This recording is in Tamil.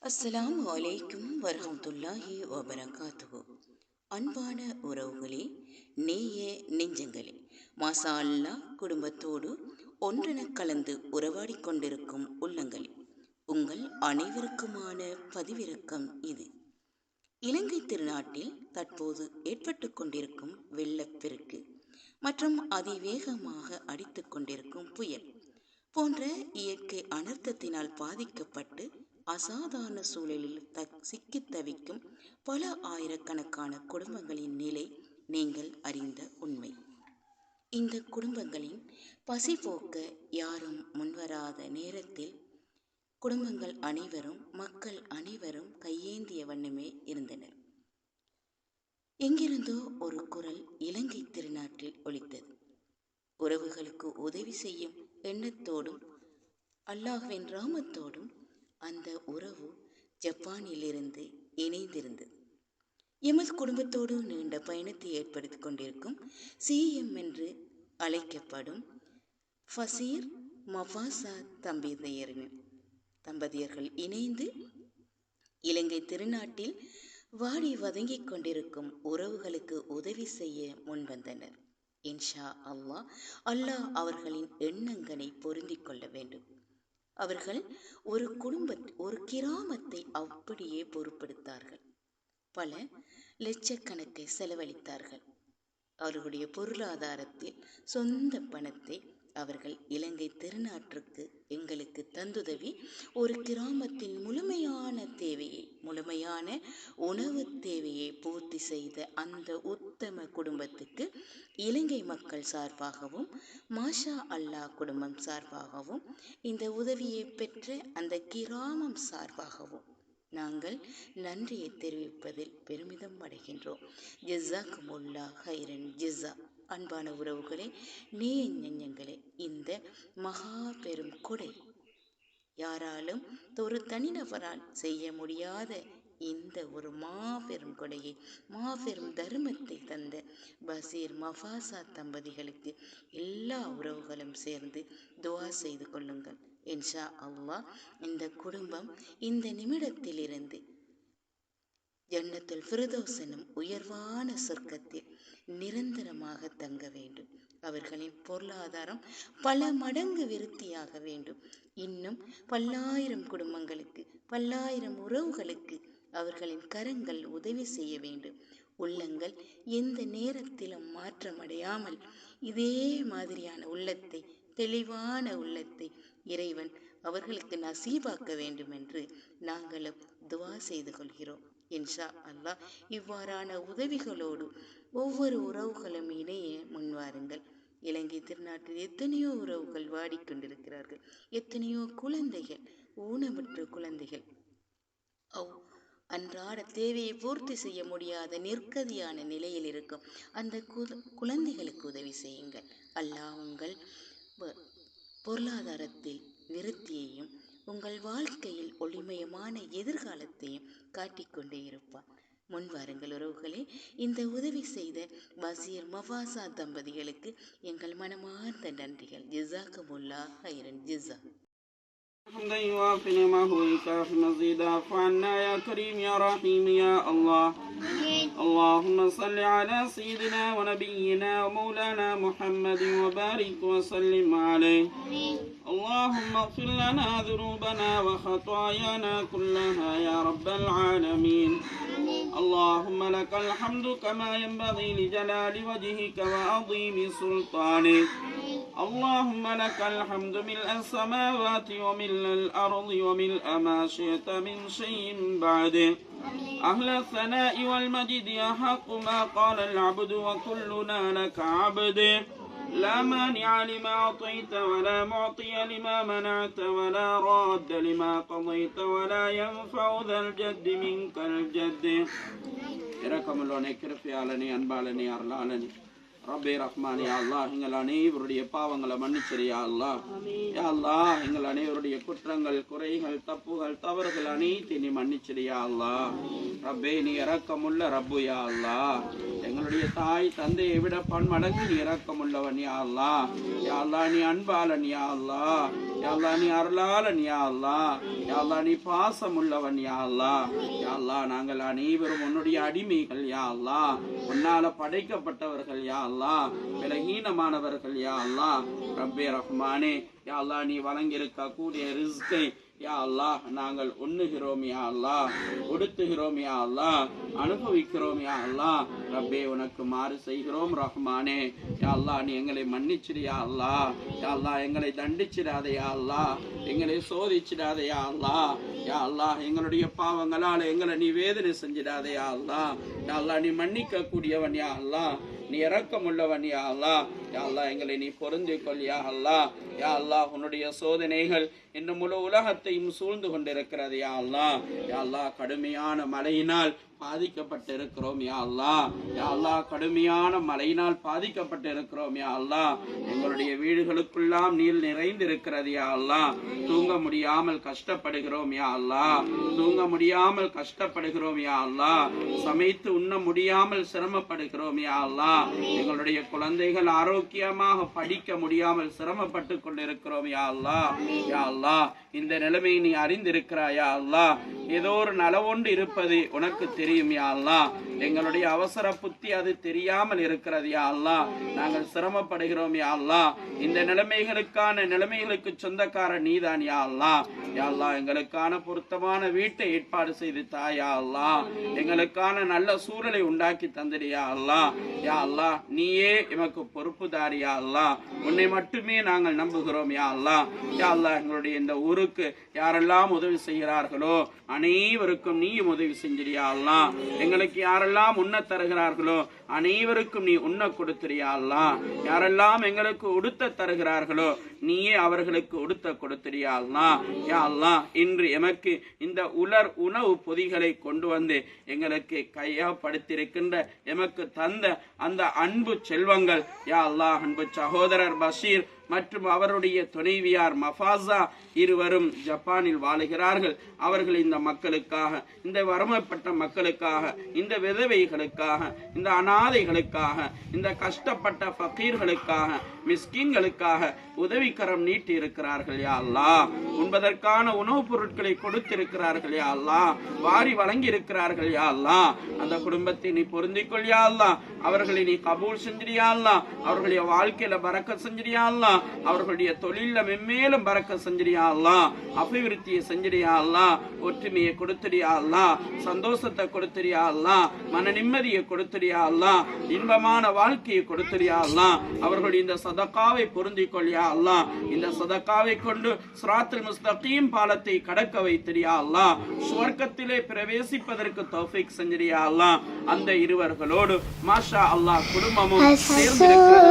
அஸ்ஸலாமு அலைக்கும் வரஹ்மத்துல்லாஹி வபரகாத்துஹு. அன்பான உறவுகளே, நேய நெஞ்சங்களே, மாஷா அல்லாஹ் குடும்பத்தோடு ஒன்றென கலந்து உறவாடிக் கொண்டிருக்கும் உள்ளங்களே, உங்கள் அனைவருக்குமான பதிவிறக்கம் இது. இலங்கை திருநாட்டில் தற்போது ஏற்பட்டு கொண்டிருக்கும் வெள்ளப்பெருக்கு மற்றும் அதிவேகமாக அடித்து கொண்டிருக்கும் புயல் போன்ற இயற்கை அனர்த்தத்தினால் பாதிக்கப்பட்டு அசாதாரண சூழலில் சிக்கித் தவிக்கும் பல ஆயிரக்கணக்கான குடும்பங்களின் நிலை நீங்கள் அறிந்த உண்மை. இந்த குடும்பங்களின் பசி போக்க யாரும் முன்வராத நேரத்தில் குடும்பங்கள் அனைவரும், மக்கள் அனைவரும் கையேந்திய வண்ணமே இருந்தனர். எங்கிருந்தோ ஒரு குரல் இலங்கை திருநாட்டில் ஒலித்தது. உறவுகளுக்கு உதவி செய்யும் எண்ணத்தோடும் அல்லாஹ்வின் ராமத்தோடும் அந்த உறவு ஜப்பானிலிருந்து இணைந்திருந்தது. எமது குடும்பத்தோடு நீண்ட பயணத்தை ஏற்படுத்திக் கொண்டிருக்கும் சிஎம் என்று அழைக்கப்படும் ஃபசீர் மஃபாசா தம்பதியர்கள் இணைந்து இலங்கை திருநாட்டில் வாடி வதங்கிக் கொண்டிருக்கும் உறவுகளுக்கு உதவி செய்ய முன்வந்தனர். இன்ஷா அல்லாஹ் அவர்களின் எண்ணங்களை பொருந்திக் கொள்ள வேண்டும். அவர்கள் ஒரு கிராமத்தை அப்படியே பொறுப்படுத்தார்கள். பல லட்சக்கணக்கை செலவழித்தார்கள். அவர்களுடைய பொருளாதாரத்தில் சொந்த பணத்தை அவர்கள் இலங்கை திருநாட்டிற்கு எங்களுக்கு தந்துதவி ஒரு கிராமத்தின் முழுமையான உணவு தேவையை பூர்த்தி செய்த அந்த உத்தம குடும்பத்துக்கு இலங்கை மக்கள் சார்பாகவும் மாஷா அல்லாஹ் குடும்பம் சார்பாகவும் இந்த உதவியை பெற்ற அந்த கிராமம் சார்பாகவும் நாங்கள் நன்றியை தெரிவிப்பதில் பெருமிதம் அடைகின்றோம். ஜஸாக்குமுல்லாஹ் ஹைரன் ஜஸா. அன்பான உறவுகளே, நெஞ்சங்களே, இந்த மகா பெரும் கொடை யாராலும் ஒரு தனிநபரால் செய்ய முடியாத இந்த ஒரு மாபெரும் கொடையை, மாபெரும் தர்மத்தை தந்த பசீர் மஃபாசா தம்பதிகளுக்கு எல்லா உறவுகளும் சேர்ந்து துஆ செய்து கொள்ளுங்கள். இன்ஷா அல்லாஹ் இந்த குடும்பம் இந்த நிமிடத்திலிருந்து ஜன்னத்துல் ஃபிர்தௌஸ் எனும் உயர்வான சொர்க்கத்தில் நிரந்தரமாக தங்க வேண்டும். அவர்களின் பொருளாதாரம் பல மடங்கு விருத்தியாக வேண்டும். இன்னும் பல்லாயிரம் குடும்பங்களுக்கு, பல்லாயிரம் உறவுகளுக்கு அவர்களின் கரங்கள் உதவி செய்ய வேண்டும். உள்ளங்கள் எந்த நேரத்திலும் மாற்றமடையாமல் இதே மாதிரியான உள்ளத்தை, தெளிவான உள்ளத்தை இறைவன் அவர்களுக்கு நசீபாக்க வேண்டும் என்று நாங்களும் துஆ செய்து கொள்கிறோம். இன்ஷா அல்லாஹ் இவ்வாறான உதவிகளோடு ஒவ்வொரு உறவுகளும் இணைய முன்வாருங்கள். இலங்கை திருநாட்டில் எத்தனையோ உறவுகள் வாடிக்கொண்டிருக்கிறார்கள். எத்தனையோ குழந்தைகள், ஊனமுற்ற குழந்தைகள் அன்றாட தேவையை பூர்த்தி செய்ய முடியாத நிர்கதியான நிலையில் இருக்கும் அந்த குழந்தைகளுக்கு உதவி செய்யுங்கள். அல்லாஹ் உங்கள் பொருளாதாரத்தில் விருத்தியையும் உங்கள் வாழ்க்கையில் ஒளிமயமான எதிர்காலத்தையும் காட்டிக்கொண்டே இருப்பார். முன்வாருங்கள் உறவுகளே. இந்த உதவி செய்த பசீர் மஃபாசா தம்பதிகளுக்கு எங்கள் மனமார்ந்த நன்றிகள். ஜஸாக்குமுல்லாஹ் ஹைரன் ஜஸா. حمدا يوافي نعمه ويكافئ مزيدا فعنا يا كريم يا رحيم يا الله. اللهم صل على سيدنا ونبينا ومولانا محمد وبارك وسلم عليه. اللهم اغفر لنا ذنوبنا وخطايانا كلها يا رب العالمين. اللهم لك الحمد كما ينبغي لجلال وجهك وعظيم سلطانك. اللهم لك الحمد ملء السماوات وملء الأرض وملء ما شئت من شيء بعده. أهل الثناء والمجد يحق ما قال العبد وكلنا لك عبد. لا مانع لما أعطيت ولا معطي لما منعت ولا راد لما قضيت ولا ينفع ذا الجد منك الجد. இரக்கமுள்ளவனே, கிருபையாளனே, அன்பாளனே, அருளாளனே, ரப்பே ரஹ்மானே, யா அல்லாஹ் எங்கள் அனைவருடைய பாவங்களை மன்னிச்சிரு யா அல்லாஹ். யா அல்லாஹ் எங்கள் அனைவருடைய குற்றங்கள், குறைகள், தப்புகள், தவறுகள் அனைத்தையும் நீ மன்னிச்சிரு யா அல்லாஹ். ரப்பே நீ இரக்கமுள்ள ரப்பு யா அல்லாஹ். எங்களுடைய தாய் தந்தையை விட பன்மடங்கு நீ இரக்கமுள்ளவன் யா அல்லாஹ். யா அல்லாஹ் நீ அன்பாளன் யா அல்லாஹ். யா அல்லாஹ் நீ அருளாளன் யா அல்லாஹ். யா அல்லாஹ் நீ பாசம் உள்ளவன் யா அல்லாஹ். யா அல்லாஹ் நாங்கள் அனைவரும் உன்னுடைய அடிமைகள் யா அல்லாஹ். உன்னால படைக்கப்பட்டவர்கள் யா அல்லாஹ். பலகீனமானவர்கள் யா அல்லாஹ். ரப்பே ரஹ்மானே யா அல்லாஹ் நீ வழங்கியிருக்க கூடிய ரிஸ்கை யா அல்லாஹ் நாங்கள் உண்ணுகிறோம் யா அல்லாஹ், உடுத்துகிறோம் யா அல்லாஹ், அனுபவிக்கிறோம் யா அல்லாஹ். ரப்பே உனக்கு மாறு செய்கிறோம் ரஹ்மானே. யா அல்லாஹ் நீ எங்களை மன்னிச்சிடு யா அல்லாஹ். யா அல்லாஹ் எங்களை தண்டிச்சிடாதே யா அல்லாஹ், எங்களை சோதிச்சிடாதே யா அல்லாஹ். யா அல்லாஹ் எங்களுடைய பாவங்களால எங்களை நீ வேதனை செஞ்சிடாதே யா அல்லாஹ். யா அல்லாஹ் நீ மன்னிக்க கூடியவன் யா அல்லாஹ், நீ இரக்கம் உள்ளவன் யா அல்லாஹ். யா அல்லாஹ் எங்களை நீ பொருந்திக் கொள் யா அல்லாஹ். யா அல்லாஹ் உன்னுடைய சோதனைகள் இந்த முழு உலகத்தையும் சூழ்ந்து கொண்டிருக்கிறது யா அல்லாஹ். யா அல்லாஹ் கடுமையான மழையினால் பாதிக்கப்பட்டு இருக்கிறோம் யா அல்லாஹ். யா அல்லாஹ் கடுமையான மழையினால் பாதிக்கப்பட்டு இருக்கிறோம் யா அல்லாஹ். எங்களுடைய வீடுகளுக்குள்ளாம் நீர் நிறைந்து இருக்கிறது யா அல்லாஹ். தூங்க முடியாமல் கஷ்டப்படுகிறோம் யா அல்லாஹ், தூங்க முடியாமல் கஷ்டப்படுகிறோம் யா அல்லாஹ். சமைத்து உண்ண முடியாமல் சிரமப்படுகிறோம் யா அல்லாஹ். எங்களுடைய குழந்தைகள் ஆரோக்கியமாக படிக்க முடியாமல் சிரமப்பட்டு கொண்டிருக்கிறோம் யா அல்லாஹ். யா அல்லாஹ் இந்த நிலைமையை நீ அறிந்திருக்கிறாய் யா அல்லாஹ். ஏதோ ஒரு நலவொன்று இருப்பது உனக்கு தெரியும் யா அல்லாஹ். எங்களுடைய அவசர புத்தி அது தெரியாமல் இருக்கிறது யா அல்லாஹ். நாங்கள் சிரமப்படுகிறோம் யா அல்லாஹ். இந்த நிலைமைகளுக்கு சொந்தக்கார நீதான் யா அல்லாஹ். யா அல்லாஹ் எங்களுக்கான பொருத்தமான வீட்டை ஏற்பாடு செய்து தாயா அல்லாஹ். எங்களுக்கான நல்ல சூழலை உண்டாக்கி தந்திரியா அல்லாஹ். யா அல்லாஹ் நீயே எமக்கு பொறுப்புதாரி யா அல்லாஹ். உன்னை மட்டுமே நாங்கள் நம்புகிறோம் யா அல்லாஹ். யா அல்லாஹ் எங்களுடைய இந்த ஊருக்கு யாரெல்லாம் உதவி செய்கிறார்களோ அனைவருக்கும் நீயும் உதவி செஞ்சிரியா அல்லாஹ். எங்களுக்கு யாரெல்லாம் உண்ண தருகிறார்களோ அனைவருக்கும் நீ உண்ண கொடுத்திரியா அல்லாஹ். யாரெல்லாம் எங்களுக்கு உடுத்த தருகிறார்களோ நீயே அவர்களுக்கு உடுத்த கொடுத்திரியா அல்லாஹ். யா அல்லாஹ் இன்று எமக்கு இந்த உணவு பொதிகளை கொண்டு வந்து எங்களுக்கு கையப்படுத்தியிருக்கின்ற எமக்கு தந்த அந்த அன்பு செல்வங்கள் யா அல்லாஹ், அன்பு சகோதரர் பஷீர் மற்றும் அவருடைய துணைவியார் மஃபாஸா இருவரும் ஜப்பானில் வாழுகிறார்கள். அவர்கள் இந்த மக்களுக்காக, இந்த வறுமைப்பட்ட மக்களுக்காக, இந்த விதவைகளுக்காக, இந்த அனாதைகளுக்காக, இந்த கஷ்டப்பட்ட ஃபகீர்களுக்காக, மிஸ்கின்களுக்காக உதவிக்கரம் நீட்டி இருக்கிறார்கள் யா அல்லாஹ். உண்பதற்கான உணவுப் பொருட்களை கொடுத்திருக்கிறார்கள் யா அல்லாஹ், வாரி வழங்கி இருக்கிறார்கள் யா அல்லாஹ். அந்த குடும்பத்தை நீ பொருந்திக்கொள் யா அல்லாஹ். அவர்களை நீ கபூல் செஞ்சிரியா அல்லாஹ். அவர்களுடைய வாழ்க்கையில பரக்கத் செஞ்சிரியா அல்லாஹ். அவர்களுடைய தொழில மென்மேலும் பரக்கத் செஞ்சிரியா அல்லாஹ். அபிவிருத்தியை செஞ்சிரியா அல்லாஹ். ஒற்றுமையை கொடுத்துடியா அல்லாஹ். சந்தோஷத்தை கொடுத்துடியா அல்லாஹ். மன நிம்மதியை கொடுத்துடியா அல்லாஹ். இன்பமான வாழ்க்கையை கொடுத்துடியா அல்லாஹ். அவர்களுடைய இந்த சதகாவை பொருந்திக்கொள் யா அல்லாஹ். இந்த சதகாவை கொண்டு சிராத்துல் முஸ்தகீம் பாலத்தை கடக்க வைத்திரியா அல்லாஹ். சுவர்க்கத்திலே பிரவேசிப்பதற்கு தௌஃபீக் செஞ்சிரியா அல்லாஹ். அந்த இருவர்களோடு மாஷா அல்லாஹ் குடும்பமும் சேர்ந்திருக்கிறது.